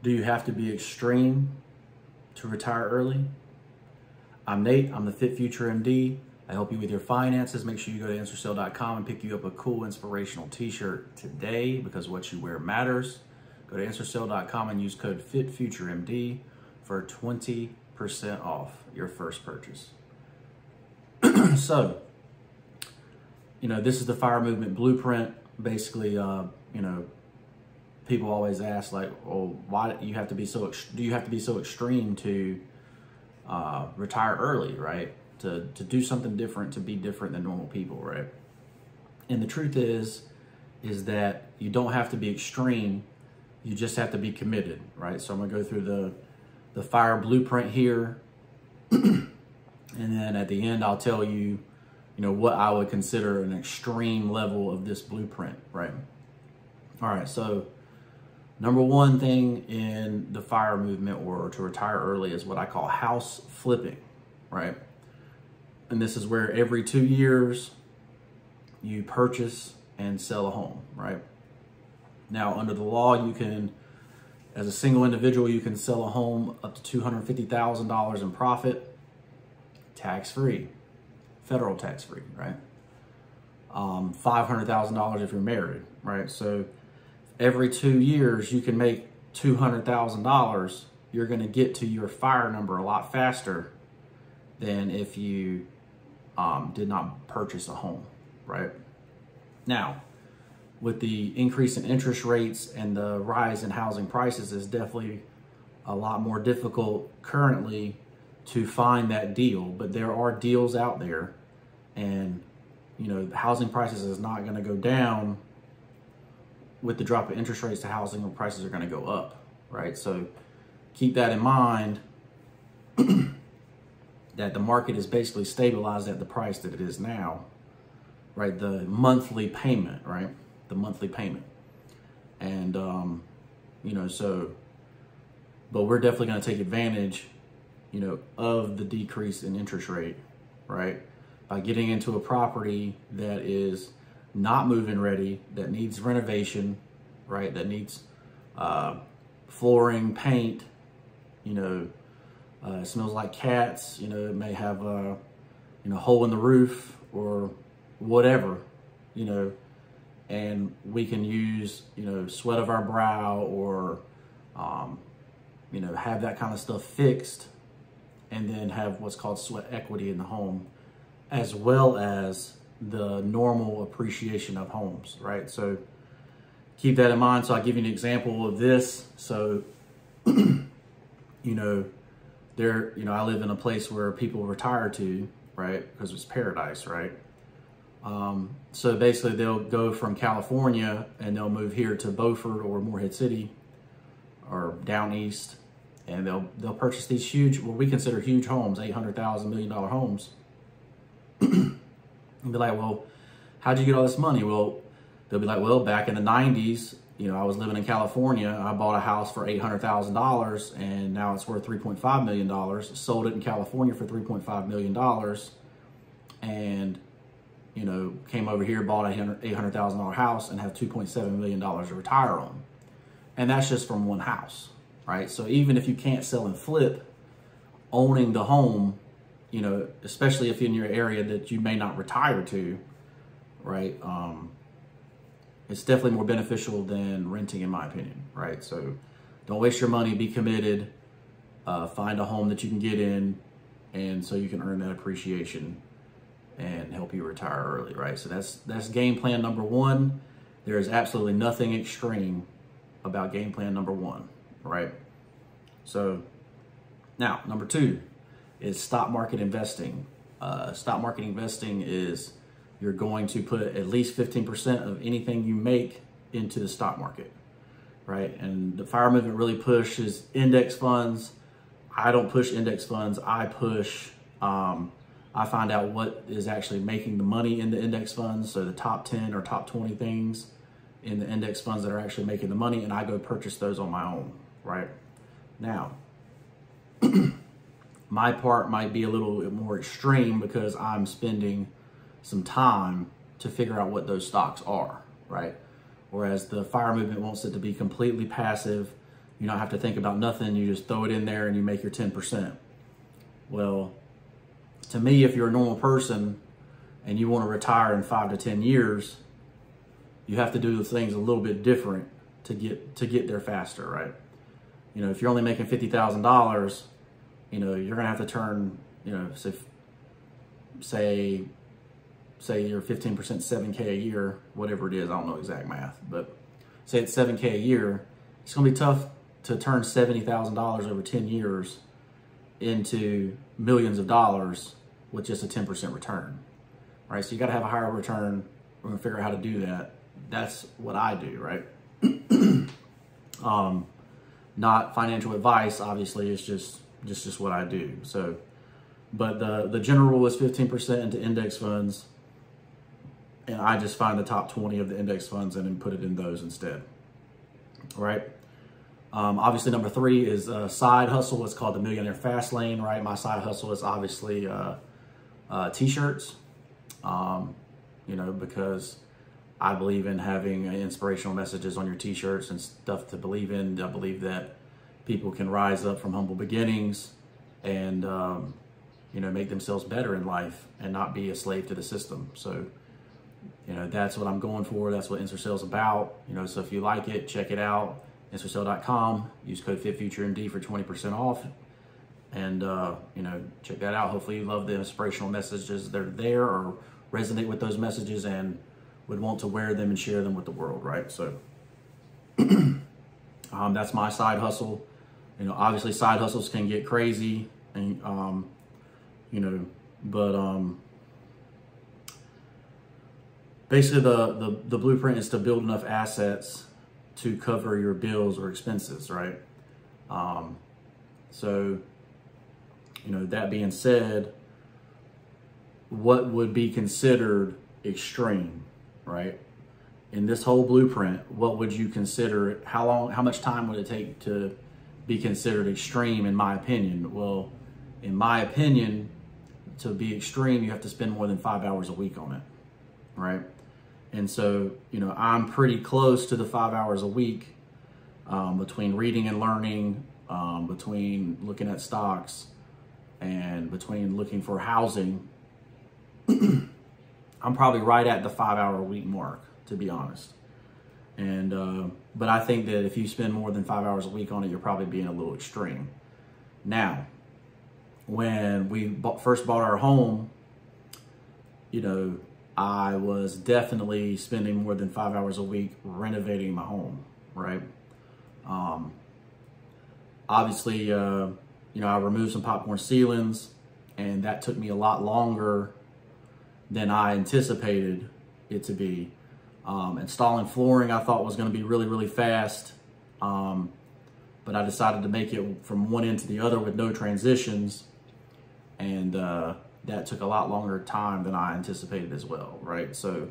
Do you have to be extreme to retire early? I'm Nate, I'm the FitfutureMD. I help you with your finances. Make sure you go to Ensorsale.com and pick you up a cool inspirational t-shirt today, because what you wear matters. Go to Ensorsale.com and use code FitfutureMD for 20% off your first purchase. So, this is the FIRE movement blueprint. Basically, people always ask, like, well, why do you have to be so extreme to retire early, right? To do something different, to be different than normal people, right? And the truth is that you don't have to be extreme. You just have to be committed, right? So I'm gonna go through the FIRE blueprint here, and then at the end I'll tell you, what I would consider an extreme level of this blueprint, right? All right, so number one thing in the FIRE movement, or to retire early, is what I call house flipping, right? And this is where every 2 years you purchase and sell a home, right? Now, under the law, you can, as a single individual, you can sell a home up to $250,000 in profit, tax-free, federal tax-free, right? $500,000 if you're married, right? So every 2 years you can make $200,000. You're going to get to your FIRE number a lot faster than if you did not purchase a home, right? Now, with the increase in interest rates and the rise in housing prices, it's definitely a lot more difficult currently to find that deal, but there are deals out there, and housing prices is not going to go down with the drop of interest rates. The housing prices are going to go up, right? So keep that in mind, that the market is basically stabilized at the price that it is now, right? The monthly payment, right? The monthly payment. And, but we're definitely going to take advantage, of the decrease in interest rate, right? By getting into a property that is not move-in ready, that needs renovation, right? That needs flooring, paint, smells like cats, it may have a, hole in the roof or whatever, and we can use, sweat of our brow, or, have that kind of stuff fixed, and then have what's called sweat equity in the home, as well as the normal appreciation of homes, right? So keep that in mind. So I'll give you an example of this. So, I live in a place where people retire to, right? Because it's paradise, right? So basically they'll go from California and they'll move here to Beaufort or Morehead City or down east, and they'll purchase these huge, what we consider huge homes, $800,000, $1 million homes. And be like, well, how'd you get all this money? Well, they'll be like, well, back in the 90s, I was living in California. I bought a house for $800,000, and now it's worth $3.5 million. Sold it in California for $3.5 million, and, came over here, bought a $800,000 house, and have $2.7 million to retire on. And that's just from one house, right? So even if you can't sell and flip, owning the home, especially if you're in your area that you may not retire to, right? It's definitely more beneficial than renting, in my opinion, right? So don't waste your money, be committed, find a home that you can get in, and so you can earn that appreciation and help you retire early, right? So that's game plan number one. There is absolutely nothing extreme about game plan number one, right? So now, number two is stock market investing. Stock market investing is you're going to put at least 15% of anything you make into the stock market, right? And the FIRE movement really pushes index funds. I don't push index funds. I find out what is actually making the money in the index funds. So the top 10 or top 20 things in the index funds that are actually making the money, and I go purchase those on my own, right? Now, my part might be a little bit more extreme because I'm spending some time to figure out what those stocks are, right? Whereas the FIRE movement wants it to be completely passive. you don't have to think about nothing. You just throw it in there and you make your 10%. Well, to me, if you're a normal person and you want to retire in 5 to 10 years, you have to do the things a little bit different to get there faster, right? You know, if you're only making $50,000, you know, you're gonna have to turn, you know, say you're 15%, 7K a year, whatever it is. I don't know exact math, but say it's 7K a year. It's gonna be tough to turn $70,000 over 10 years into millions of dollars with just a 10% return, right? So you gotta have a higher return. We're gonna figure out how to do that. That's what I do, right? Not financial advice, obviously. It's just what I do. So, but the general rule is 15% into index funds, and I just find the top 20 of the index funds and then put it in those instead, right? Obviously, number 3 is a side hustle. It's called the Millionaire Fast Lane, right? My side hustle is obviously t-shirts, you know, because I believe in having inspirational messages on your t-shirts and stuff to believe in. I believe that people can rise up from humble beginnings and, you know, make themselves better in life and not be a slave to the system. So, you know, that's what I'm going for. That's what Ensorsale is about. You know, so if you like it, check it out. Ensorsale.com. Use code FitfutureMD for 20% off. And, you know, check that out. Hopefully you love the inspirational messages that are there or resonate with those messages and would want to wear them and share them with the world, right? So that's my side hustle. You know, obviously side hustles can get crazy, and you know, but basically the blueprint is to build enough assets to cover your bills or expenses, right? So, you know, that being said, what would be considered extreme, right? In this whole blueprint, what would you consider, how much time would it take to be considered extreme, in my opinion? Well, in my opinion, to be extreme, you have to spend more than 5 hours a week on it, right? And so, you know, I'm pretty close to the 5 hours a week, between reading and learning, between looking at stocks, and between looking for housing. I'm probably right at the 5 hour a week mark, to be honest. And, but I think that if you spend more than 5 hours a week on it, you're probably being a little extreme. Now, when we first bought our home, you know, I was definitely spending more than 5 hours a week renovating my home, right? Obviously, you know, I removed some popcorn ceilings, and that took me a lot longer than I anticipated it to be. Installing flooring I thought was going to be really, really fast, but I decided to make it from one end to the other with no transitions, and that took a lot longer time than I anticipated as well, right? So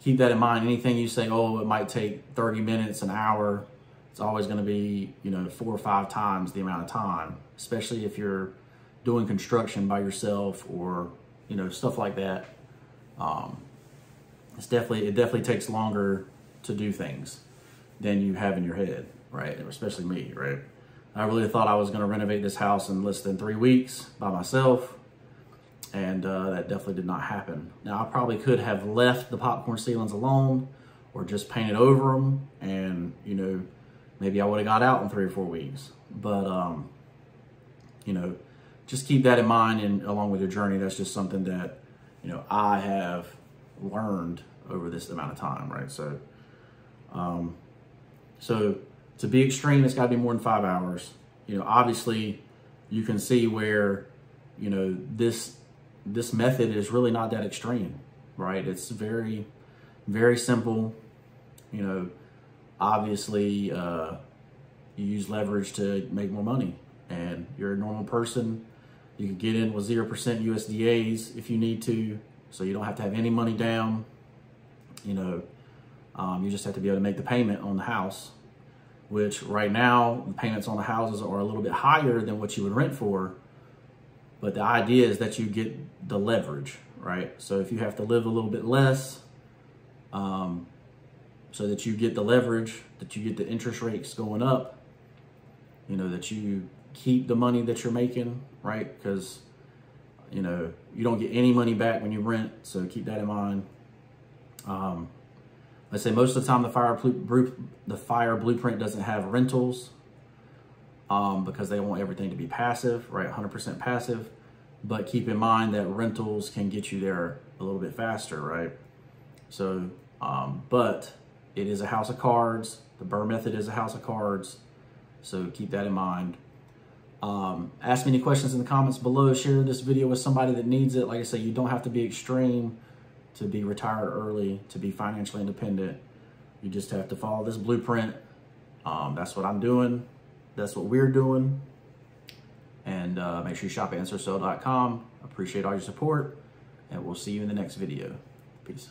keep that in mind. Anything you say, oh, it might take 30 minutes, an hour, it's always going to be, you know, 4 or 5 times the amount of time, especially if you're doing construction by yourself or, you know, stuff like that. It definitely takes longer to do things than you have in your head, right? Especially me, right? I really thought I was going to renovate this house in less than 3 weeks by myself, and that definitely did not happen. Now, I probably could have left the popcorn ceilings alone or just painted over them, and, you know, maybe I would have got out in 3 or 4 weeks. But, you know, just keep that in mind, and along with your journey, that's just something that, you know, I have learned over this amount of time, right? So, so to be extreme, it's got to be more than 5 hours. You know, obviously, you can see where, you know, this method is really not that extreme, right? It's very, very simple. You know, obviously, you use leverage to make more money, and you're a normal person. You can get in with 0% USDAs if you need to, so you don't have to have any money down. You know, you just have to be able to make the payment on the house, which right now the payments on the houses are a little bit higher than what you would rent for. But the idea is that you get the leverage, right? So if you have to live a little bit less, so that you get the leverage, that you get the interest rates going up, you know, that you keep the money that you're making, right? Because, you know, you don't get any money back when you rent, so keep that in mind. Let's say most of the time the fire blueprint doesn't have rentals because they want everything to be passive, right? 100% passive. But keep in mind that rentals can get you there a little bit faster, right? So, but it is a house of cards. The Burr method is a house of cards. So keep that in mind. Ask me any questions in the comments below. Share this video with somebody that needs it. Like I say, you don't have to be extreme to be retired early, to be financially independent. You just have to follow this blueprint. That's what I'm doing. That's what we're doing. And make sure you shop at Ensorsale.com. Appreciate all your support, and we'll see you in the next video. Peace.